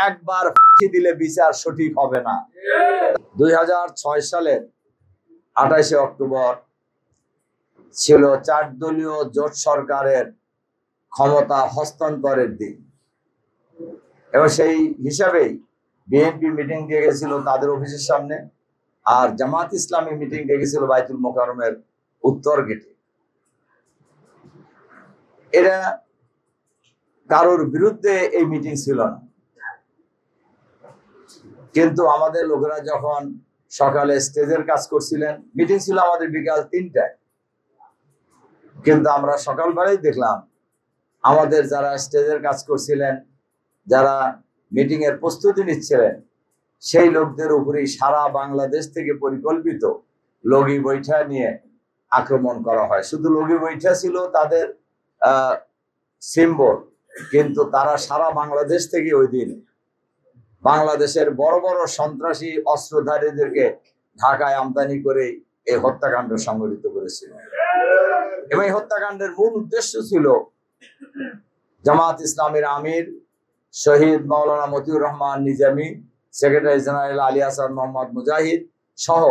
একবার ফাঁকি দিলে বিচার সঠিক হবে না। 2006 সালের 28 অক্টোবর ছিল 4 দলীয় জোট সরকারের ক্ষমতা হস্তান্তরের দিন, এবং সেই হিসাবেই বিএনপি মিটিং দিয়ে গেছিল তাদের অফিসের সামনে, আর জামাত ইসলামী মিটিং ডেকেছিল বাইতুল মোকাররমের উত্তর গেটে। এরা কারোর বিরুদ্ধে এই মিটিং ছিল না, কিন্তু আমাদের লোকেরা যখন সকালে স্টেজের কাজ করছিলেন, মিটিং ছিল আমাদের বিকাল 3টায়, কিন্তু আমরা সকালবেলায় দেখলাম আমাদের যারা স্টেজের কাজ করছিলেন, যারা মিটিং এর প্রস্তুতি নিচ্ছিলেন, সেই লোকদের উপরেই সারা বাংলাদেশ থেকে পরিকল্পিত লগি বৈঠা নিয়ে আক্রমণ করা হয়। শুধু লগি বৈঠা ছিল তাদের সিম্বল, কিন্তু তারা সারা বাংলাদেশ থেকে ওই দিন বাংলাদেশের বড় বড় সন্ত্রাসী অস্ত্রধারীদেরকে ঢাকায় আমদানি করে এই হত্যাকাণ্ড সংঘটিত করেছিল। এবং এই হত্যাকাণ্ডের মূল উদ্দেশ্য ছিল জামাত ইসলামের আমির শহীদ মাওলানা মতিউর রহমান নিজামী, সেক্রেটারি জেনারেল আলী হাসান মোহাম্মদ মুজাহিদ সহ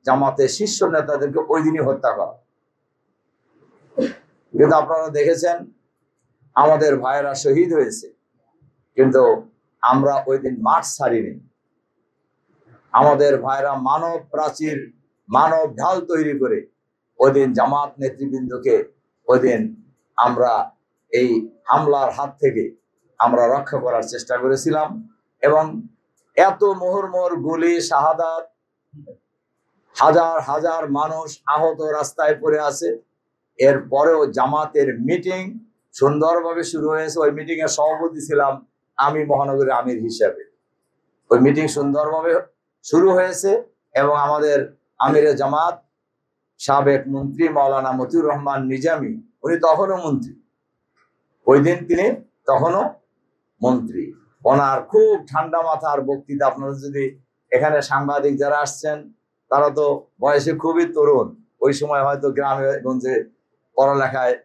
জামাতের শীর্ষ নেতাদেরকে ওই দিনই হত্যা করা। কিন্তু আপনারা দেখেছেন আমাদের ভাইয়েরা শহীদ হয়েছে, কিন্তু আমরা ওই দিন মাঠ ছাড়িনি। আমাদের ভাইরা মানব প্রাচীর, মানব ঢাল তৈরি করে ওই দিন জামাত নেতৃবৃন্দকে ওই দিন আমরা এই হামলার হাত থেকে আমরা রক্ষা করার চেষ্টা করেছিলাম। এবং এত মোহর গুলি, শাহাদাত, হাজার হাজার মানুষ আহত রাস্তায় পড়ে আছে, এরপরেও জামাতের মিটিং সুন্দরভাবে শুরু হয়েছে। ওই মিটিং এর সভাপতি ছিলাম আমি মহানগরের আমির হিসাবে। ওই মিটিং সুন্দরভাবে শুরু হয়েছে এবং আমাদের আমিরে জামাত সাবেক মন্ত্রী মাওলানা মতিউর রহমান নিজামী, উনি তখনও মন্ত্রী, ওই দিন তিনি তখনও মন্ত্রী। ওনার খুব ঠান্ডা মাথার বক্তৃতা, আপনারা যদি এখানে সাংবাদিক যারা আসছেন তারা তো বয়সে খুবই তরুণ, ওই সময় হয়তো গ্রামে গঞ্জে পড়ালেখায়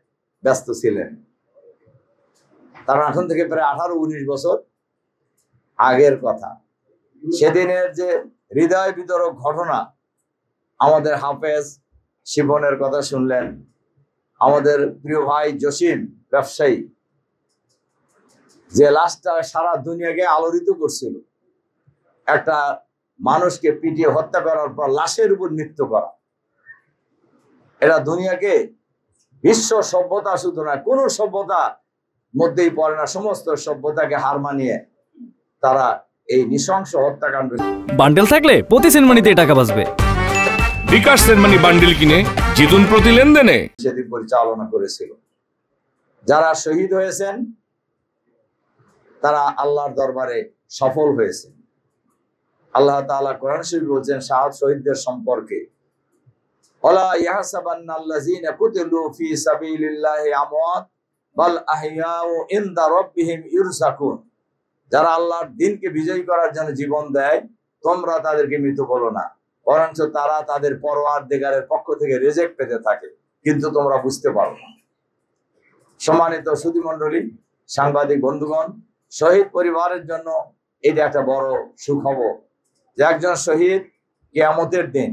ব্যস্ত ছিলেন। তারা এখন থেকে প্রায় 18-19 বছর আগের কথা। সেদিনের যে হৃদয় বিতরক ঘটনা, আমাদের হাফেজ শিবনের কথা শুনলেন, আমাদের প্রিয় ভাই জসিম ব্যবসায়ী যে লাশটা সারা দুনিয়াকে আলোড়িত করছিল, একটা মানুষকে পিটিয়ে হত্যা করার পর লাশের উপর নৃত্য করা, এটা দুনিয়াকে, বিশ্ব সভ্যতা শুধু নয়, কোন সভ্যতা মধ্যেই পড়ে না, সমস্ত সভ্যতাকে হার মানিয়ে তারা এই নৃশংস হত্যাকাণ্ড। বান্ডেল থাকলে প্রতি সেনমানিতে টাকা বাঁচবে। বিকাশ সেনমানি বান্ডেল কিনে জিতুন প্রতি লেনদেনে। সেদিন পরিচালনা করেছিল। যারা শহীদ হয়েছেন তারা আল্লাহর দরবারে সফল হয়েছে। আল্লাহ তাআলা কোরআন শরীফে বলছেন শাহাদ শহীদদের সম্পর্কে, ওয়ালা ইয়াহসাবান্নাল্লাযীনা কুতিলু ফি সাবিলিল্লাহি আমওয়াত বাল আহইয়াউ ইনদা রাব্বিহিম ইরযাকুন। যারা আল্লাহর দ্বীনকে বিজয়ী করার জন্য জীবন দেয়, তোমরা তাদেরকে মৃত বলো না, বরঞ্চ তারা তাদের পরওয়ারদিগারের পক্ষ থেকে রিজেক্ট পেতে থাকে, কিন্তু তোমরা বুঝতে পারো না। সম্মানিত সুধী মণ্ডলী, সাংবাদিক বন্ধুগণ, শহীদ পরিবারের জন্য এটা একটা বড় সুখবর যে একজন শহীদ কিয়ামতের দিন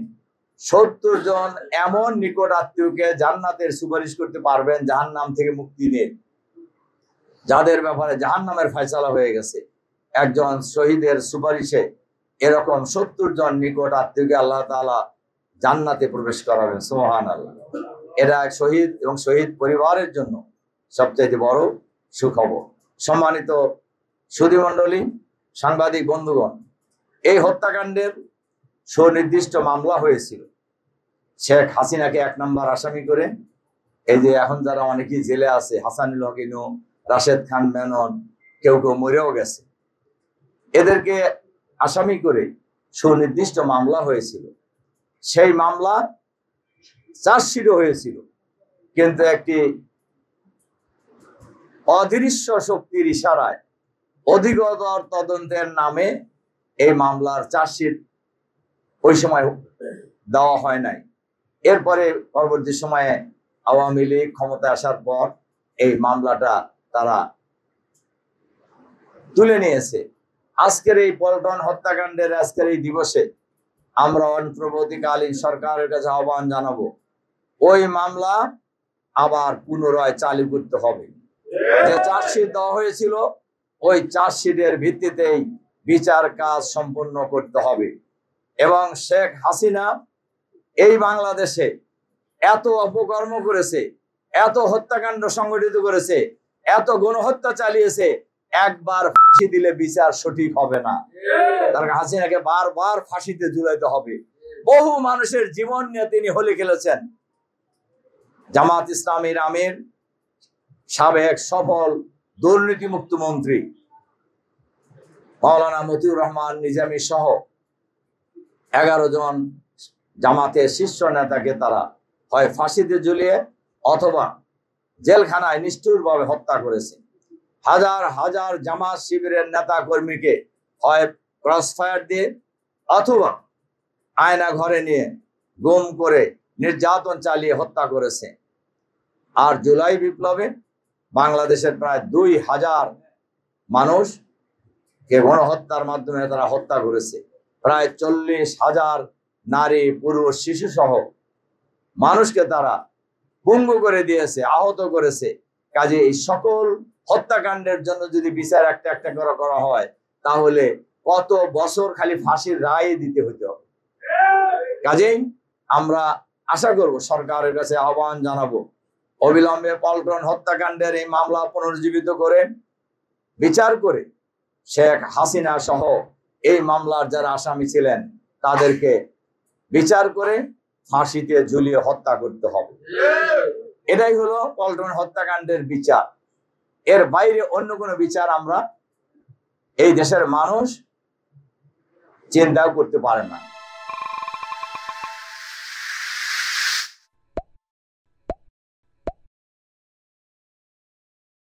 70 জন এমন নিকট আত্মীয়কে জান্নাতের সুপারিশ করতে পারবেন, জাহান্নাম থেকে মুক্তি দিয়ে, যাদের ব্যাপারে জাহান্নামের ফয়সালা হয়ে গেছে। একজন শহীদের সুপারিশে এরকম 70 জন নিকট আত্মীয়কে আল্লাহ তাআলা জান্নাতে প্রবেশ করাবেন। সুবহানাল্লাহ। এরা শহীদ এবং শহীদ পরিবারের জন্য সবচেয়ে বড় সুখবর। সম্মানিত সুধী মণ্ডলী, সাংবাদিক বন্ধুগণ, এই হত্যাকাণ্ডের সুনির্দিষ্ট মামলা হয়েছিল শেখ হাসিনাকে 1 নম্বর আসামি করে। এই যে এখন যারা অনেকেই জেলে আছে, হাসানুল হক ইনু, রাশেদ খান মেনন, কেউ কেউ মরেও গেছে, এদেরকে আসামি করে সুনির্দিষ্ট মামলা হয়েছিল। সেই মামলা চার্জশিটও হয়েছিল, কিন্তু একটি অদৃশ্য শক্তির ইশারায় অধিকতর তদন্তের নামে এই মামলার চার্জশিট ওই সময় দেওয়া হয় নাই। এরপরে পরবর্তী সময়ে আওয়ামী লীগ ক্ষমতায় আসার পর এই মামলাটা তারা তুলে নিয়েছে। আজকের এই পল্টন হত্যাকাণ্ডের আজকের এই দিবসে আমরা অন্তর্বর্তীকালীন সরকারের কাছে আহ্বান জানাবো, ওই মামলা আবার পুনরায় চালু করতে হবে। যে চার্জশিট দেওয়া হয়েছিল ওই চার্জশিটের ভিত্তিতেই বিচার কাজ সম্পন্ন করতে হবে। এবং শেখ হাসিনা এই বাংলাদেশে এত অপকর্ম করেছে, এত হত্যাকাণ্ড সংগঠিত করেছে, এত গণহত্যা চালিয়েছে, একবার ফাঁসি দিলে বিচার সঠিক হবে না। তার হাসিনাকে বারবার ফাঁসিতে ঝুলাইতে হবে। বহু মানুষের জীবন নিয়ে তিনি হোলি খেলেছেন। জামাত ইসলামীর আমির, সাবেক সফল দুর্নীতিমুক্ত মন্ত্রী মাওলানা মতিউর রহমান নিজামী সহ 11 জন জামাতের শীর্ষ নেতাকে তারা হয় ফাঁসিতে ঝুলিয়ে অথবা জেলখানায় নিষ্ঠুরভাবে হত্যা করেছে। হাজার হাজার জামাত শিবিরের নেতা কর্মীকে হয় ক্রসফায়ার দিয়ে অথবা আয়না ঘরে নিয়ে গুম করে নির্যাতন চালিয়ে হত্যা করেছে। আর জুলাই বিপ্লবে বাংলাদেশের প্রায় 2000 মানুষকে গণহত্যার মাধ্যমে তারা হত্যা করেছে। প্রায় 40,000 নারী, পুরুষ, শিশু সহ মানুষকে তারা পঙ্গু করে দিয়েছে, আহত করেছে। কাজে এই সকল হত্যাকাণ্ডের জন্য যদি বিচার একটা একটা করে করা হয়, তাহলে কত বছর খালি ফাঁসির রায় দিতে হতে হবে। কাজেই আমরা আশা করব, সরকারের কাছে আহ্বান জানাবো, অবিলম্বে পল্টন হত্যাকাণ্ডের এই মামলা পুনর্জীবিত করে বিচার করে শেখ হাসিনা সহ এই মামলার যারা আসামি ছিলেন তাদেরকে বিচার করে ফাঁসিতে ঝুলিয়ে হত্যা করতে হবে। এটাই হলো পল্টন হত্যাকাণ্ডের বিচার। এর বাইরে অন্য কোনো বিচার আমরা এই দেশের মানুষ চিন্তাও করতে পারে না।